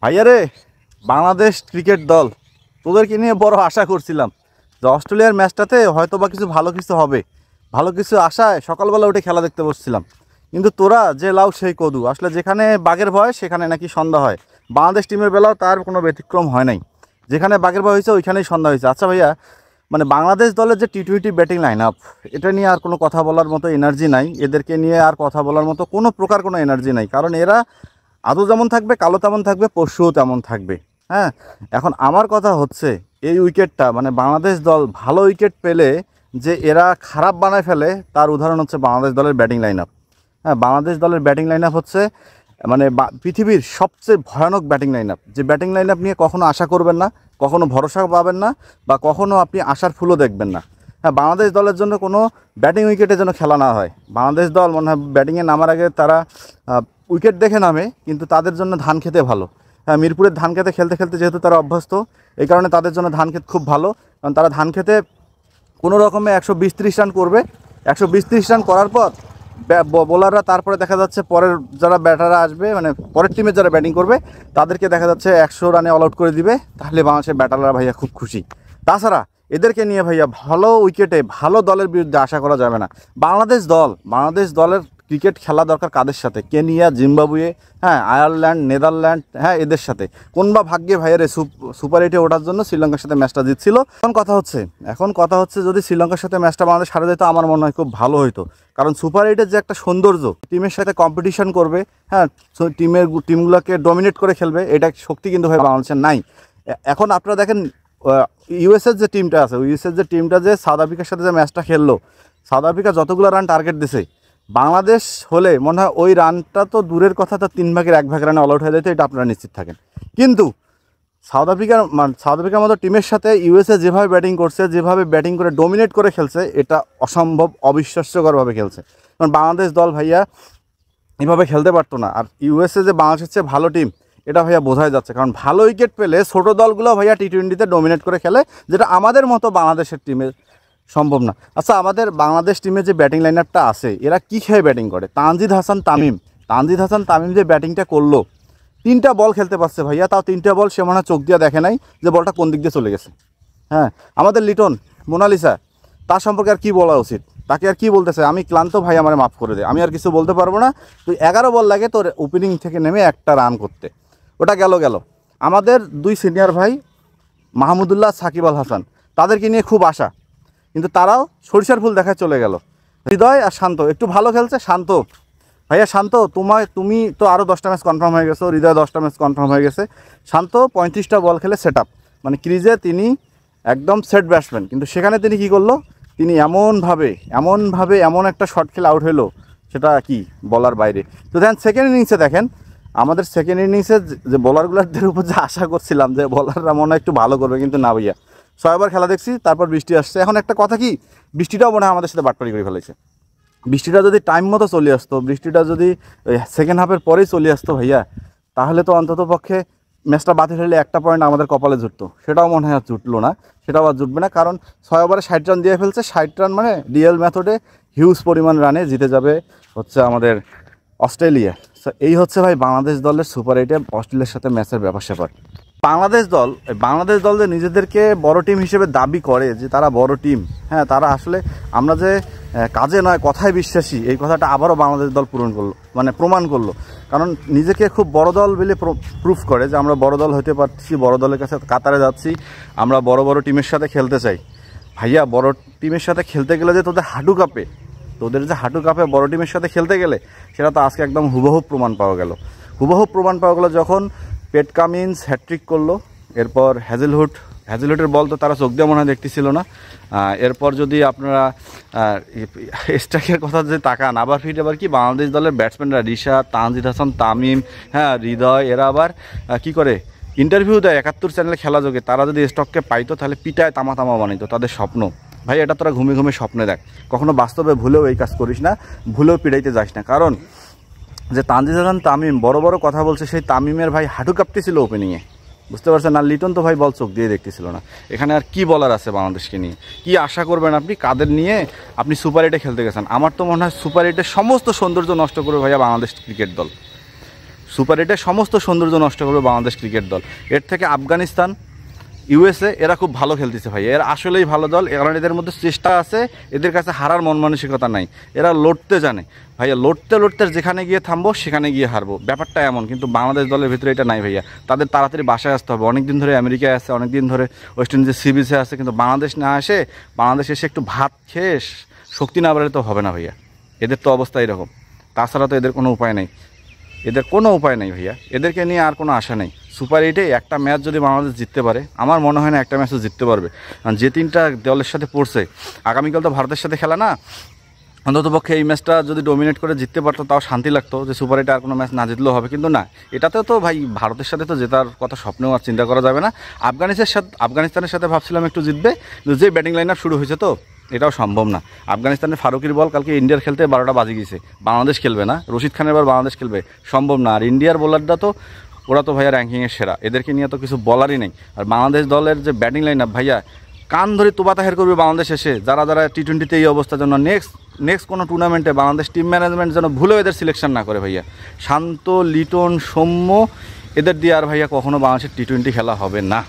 ভাইয়া রে, বাংলাদেশ ক্রিকেট দল তোদেরকে নিয়ে বড় আশা করছিলাম যে অস্ট্রেলিয়ার ম্যাচটাতে হয়তো বা কিছু ভালো কিছু হবে, ভালো কিছু আশায় সকালবেলা উঠে খেলা দেখতে বসছিলাম। কিন্তু তোরা যে লাউ সেই কদু, আসলে যেখানে বাঘের ভয় সেখানে নাকি সন্ধ্যা হয়। বাংলাদেশ টিমের বেলাও তার কোনো ব্যতিক্রম হয় নাই, যেখানে বাঘের ভয় হয়েছে ওইখানেই সন্ধ্যা হয়েছে। আচ্ছা ভাইয়া, মানে বাংলাদেশ দলের যে টি-20 ব্যাটিং লাইন আপ, এটা নিয়ে আর কোনো কথা বলার মতো এনার্জি নাই, এদেরকে নিয়ে আর কথা বলার মতো কোনো প্রকার কোনো এনার্জি নাই, কারণ এরা আদৌ যেমন থাকবে কালো তেমন থাকবে, পরশুও তেমন থাকবে। হ্যাঁ, এখন আমার কথা হচ্ছে এই উইকেটটা, মানে বাংলাদেশ দল ভালো উইকেট পেলে যে এরা খারাপ বানায় ফেলে, তার উদাহরণ হচ্ছে বাংলাদেশ দলের ব্যাটিং লাইন আপ। হ্যাঁ, বাংলাদেশ দলের ব্যাটিং লাইন আপ হচ্ছে মানে পৃথিবীর সবচেয়ে ভয়ানক ব্যাটিং লাইন আপ। যে ব্যাটিং লাইন আপ নিয়ে কখনো আশা করবেন না, কখনো ভরসা পাবেন না, বা কখনো আপনি আশার ফুলও দেখবেন না। হ্যাঁ, বাংলাদেশ দলের জন্য কোনো ব্যাটিং উইকেটে যেন খেলা না হয়। বাংলাদেশ দল মনে হয় ব্যাটিংয়ে নামার আগে তারা উইকেট দেখে নামে, কিন্তু তাদের জন্য ধান খেতে ভালো। হ্যাঁ, মিরপুরের ধান খেতে খেলতে খেলতে যেহেতু তারা অভ্যস্ত, এই কারণে তাদের জন্য ধান খেত খুব ভালো। কারণ তারা ধান খেতে কোনো রকমে 120-30 রান করবে। 120-30 রান করার পর বোলাররা তারপরে দেখা যাচ্ছে পরের যারা ব্যাটাররা আসবে, মানে পরের টিমের যারা ব্যাটিং করবে তাদেরকে দেখা যাচ্ছে 100 রানে অল আউট করে দিবে। তাহলে বাংলাদেশের ব্যাটাররা ভাইয়া খুব খুশি। তাছাড়া এদেরকে নিয়ে ভাইয়া ভালো উইকেটে ভালো দলের বিরুদ্ধে আশা করা যাবে না। বাংলাদেশ দলের ক্রিকেট খেলা দরকার কাদের সাথে? কেনিয়া, জিম্বাবুয়ে, হ্যাঁ, আয়ারল্যান্ড, নেদারল্যান্ড, হ্যাঁ, এদের সাথে। কোনবা ভাগ্যে ভাইয়ারে সুপার 8-এ ওঠার জন্য শ্রীলঙ্কার সাথে ম্যাচটা জিতছিল। এখন কথা হচ্ছে যদি শ্রীলঙ্কার সাথে ম্যাচটা বাংলাদেশ হারে যেত, আমার মনে হয় খুব ভালো হতো। কারণ সুপার 8-এর যে একটা সৌন্দর্য, টিমের সাথে কম্পিটিশন করবে, হ্যাঁ, টিমগুলোকে ডমিনেট করে খেলবে, এটা শক্তি কিন্তু ভাই বাংলাদেশের নাই। এখন আপনারা দেখেন ইউএসএর যে টিমটা আছে, যে সাউথ আফ্রিকার সাথে যে ম্যাচটা খেললো, সাউথ আফ্রিকা যতগুলো রান টার্গেট দিছে, বাংলাদেশ হলে মনে হয় ওই রানটা তো দূরের কথা, তো 3/1 রানে অল আউট হয়ে যেত, এটা আপনারা নিশ্চিত থাকেন। কিন্তু সাউথ আফ্রিকার মতো টিমের সাথে ইউএসএ যেভাবে ব্যাটিং করছে, যেভাবে ব্যাটিং করে ডোমিনেট করে খেলছে, এটা অসম্ভব অবিশ্বাস্যকরভাবে খেলছে। কারণ বাংলাদেশ দল ভাইয়া এভাবে খেলতে পারতো না। আর ইউএসএ যে বাংলাদেশের চেয়ে ভালো টিম, এটা ভাইয়া বোঝাই যাচ্ছে। কারণ ভালো উইকেট পেলে ছোটো দলগুলো ভাইয়া টি-20তে ডোমিনেট করে খেলে, যেটা আমাদের মতো বাংলাদেশের টিমের সম্ভব না। আচ্ছা, আমাদের বাংলাদেশ টিমের যে ব্যাটিং লাইন আপটা আছে, এরা কী খেয়ে ব্যাটিং করে? তানজিদ হাসান তামিম যে ব্যাটিংটা করলো, 3টা বল খেলতে পারছে ভাইয়া, তাও 3টা বল সে মনে হয় চোখ দিয়ে দেখে নাই যে বলটা কোন দিক দিয়ে চলে গেছে। হ্যাঁ, আমাদের লিটন, মোনালিসা, তার সম্পর্কে আর কি বলা উচিত? তাকে আর কি বলতেছে? আমি ক্লান্ত ভাই, আমার মাফ করে দে, আমি আর কিছু বলতে পারবো না। তুই 11 বল লাগে তোর ওপেনিং থেকে নেমে একটা রান করতে, ওটা গেল। আমাদের 2 সিনিয়র ভাই মাহমুদুল্লাহ, সাকিব আল হাসান, তাদেরকে নিয়ে খুব আশা, কিন্তু তারাও সরিষার ফুল দেখায় চলে গেল। হৃদয় আর শান্ত একটু ভালো খেলছে। শান্ত ভাইয়া, তুমি তো আরও 10টা ম্যাচ কনফার্ম হয়ে গেছো, হৃদয় 10টা ম্যাচ কনফার্ম হয়ে গেছে। শান্ত 35টা বল খেলে সেট আপ, মানে ক্রিজে তিনি একদম সেট ব্যাটসম্যান। কিন্তু সেখানে তিনি কি করলো? তিনি এমন একটা শট খেলে আউট হলো, সেটা কি বলার বাইরে। তো সেকেন্ড ইনিংসে দেখেন, আমাদের সেকেন্ড ইনিংসে যে বোলারগুলোদের উপর যে আশা করছিলাম যে বোলাররা মনে হয় একটু ভালো করবে, কিন্তু না ভাইয়া, 6 ওভার খেলা দেখছি, তারপর বৃষ্টি আসছে। এখন একটা কথা কি, বৃষ্টিটাও মনে হয় আমাদের সাথে বাটপারি করে ফেলেছে। বৃষ্টিটা যদি টাইম মতো চলে আসতো, বৃষ্টিটা যদি সেকেন্ড হাফের পরেই চলে আসতো ভাইয়া, তাহলে তো অন্তত পক্ষে ম্যাচটা বাতিল হলে একটা পয়েন্ট আমাদের কপালে জুটতো। সেটাও মনে হয় আর জুটলো না, সেটাও আর জুটবে না। কারণ 6 ওভারে 60 রান দিয়ে ফেলছে। 60 রান মানে রিয়েল মেথডে হিউজ পরিমাণ রানে জিতে যাবে হচ্ছে আমাদের অস্ট্রেলিয়া। এই হচ্ছে ভাই বাংলাদেশ দলের সুপার 8-এ অস্ট্রেলিয়ার সাথে ম্যাচের ব্যাপার। বাংলাদেশ দল যে নিজেদেরকে বড় টিম হিসেবে দাবি করে যে তারা বড় টিম, হ্যাঁ, তারা আসলে আমরা যে কাজে নয় কথায় বিশ্বাসী, এই কথাটা আবারও বাংলাদেশ দল প্রমাণ করলো। কারণ নিজেকে খুব বড় দল বলে প্রুফ করে যে আমরা বড় দল হতে পারছি, বড় দলের কাছে কাতারে যাচ্ছি, আমরা বড় টিমের সাথে খেলতে চাই। ভাইয়া, বড় টিমের সাথে খেলতে গেলে যে তোদের হাঁটু কাঁপে বড় টিমের সাথে খেলতে গেলে, সেটা তো আজকে একদম হুবহু প্রমাণ পাওয়া গেল। যখন পেট কামিন্স হ্যাট্রিক করলো, এরপর হ্যাজেলহুডের বল তো তারা চোখ দিয়ে মনে হয় দেখতেছিল না। এরপর যদি আপনারা স্ট্রাইকের কথা যদি তাকান, আবার কি বাংলাদেশ দলের ব্যাটসম্যানরা রিশাদ, তানজিদ হাসান, তামিম, হ্যাঁ, হৃদয়, এরা আবার কি করে ইন্টারভিউ দেয় 71 চ্যানেলে খেলা যোগে। তারা যদি স্টককে পাইতো তাহলে পিটায় তামা বানাইতো। তাদের স্বপ্ন ভাই, এটা তোরা ঘুমে স্বপ্নে দেখ, কখনো বাস্তবে ভুলেও এই কাজ করিস না, ভুলেও পিড়াইতে যাস না। কারণ যে তানজিদ হাসান তামিম বড় কথা বলছে, সেই তামিমের ভাই হাঁটু কাঁপতেছিল ওপেনিংয়ে, বুঝতে পারছেন না? লিটন তো ভাই বল চোখ দিয়ে দেখতেছিল না। এখানে আর কি বলার আছে বাংলাদেশকে নিয়ে? কি আশা করবেন আপনি? কাদের নিয়ে আপনি সুপার 8-এ খেলতে গেছেন? আমার তো মনে হয় সুপার 8-এর সমস্ত সৌন্দর্য নষ্ট করে ভাইয়া বাংলাদেশ ক্রিকেট দল। সুপার 8-এর সমস্ত সৌন্দর্য নষ্ট করবে বাংলাদেশ ক্রিকেট দল। এর থেকে আফগানিস্তান, ইউএসএ এরা খুব ভালো খেলতেছে ভাই, এরা আসলেই ভালো দল, কারণ এদের মধ্যে চেষ্টা আছে, এদের কাছে হারার মন মানসিকতা নাই, এরা লড়তে জানে ভাইয়া, লড়তে লড়তে যেখানে গিয়ে থামবো সেখানে গিয়ে হারবো, ব্যাপারটা এমন। কিন্তু বাংলাদেশ দলের ভিতরে এটা নাই ভাইয়া, তাদের তাড়াতাড়ি বাসায় আসতে হবে। অনেক দিন ধরে আমেরিকায় আছে, অনেক দিন ধরে ওয়েস্ট ইন্ডিজের সি বিচে আছে, কিন্তু বাংলাদেশ না আসে, বাংলাদেশ এসে একটু ভাত খেয়ে শক্তি না বাড়লে তো হবে না ভাইয়া, এদের তো অবস্থা এরকম। তাছাড়া তো এদের কোনো উপায় নেই, এদের কোনো উপায় নেই ভাইয়া, এদেরকে নিয়ে আর কোনো আশা নেই। সুপার 8-এ একটা ম্যাচ যদি বাংলাদেশ জিততে পারে, আমার মনে হয় না একটা ম্যাচও জিততে পারবে, কারণ যে 3টা দলের সাথে পড়ছে, আগামীকাল তো ভারতের সাথে খেলা না, অন্ততপক্ষে এই ম্যাচটা যদি ডোমিনেট করে জিততে পারতো তাও শান্তি লাগতো, যে সুপার 8-এ আর কোনো ম্যাচ না জিতলেও হবে। কিন্তু না, এটাতেও তো ভাই ভারতের সাথে তো জেতার কথা স্বপ্নেও আর চিন্তা করা যাবে না। আফগানিস্তানের সাথে ভাবছিলাম একটু জিতবে, কিন্তু যে ব্যাটিং লাইন আপ শুরু হয়েছে তো এটাও সম্ভব না। আফগানিস্তানের ফারুকির বল কালকে ইন্ডিয়ার খেলতে 12টা বাজে গেছে, বাংলাদেশ খেলবে না, রশিদ খানের এবার বাংলাদেশ খেলবে, সম্ভব না। আর ইন্ডিয়ার বোলাররা তো ওরা তো ভাইয়া র্যাঙ্কিংয়ের সেরা, এদেরকে নিয়ে তো কিছু বলারই নেই। আর বাংলাদেশ দলের যে ব্যাটিং লাইন আপ ভাইয়া, কান ধরে তোবা তাহের করবে বাংলাদেশ এসে, যারা যারা টি-20-তে এই অবস্থার জন্য নেক্সট কোনো টুর্নামেন্টে বাংলাদেশ টিম ম্যানেজমেন্ট যেন ভুলেও এদের সিলেকশন না করে ভাইয়া। শান্ত, লিটন, সৌম্য এদের দিয়ে আর ভাইয়া কখনো বাংলাদেশের টি-20 খেলা হবে না।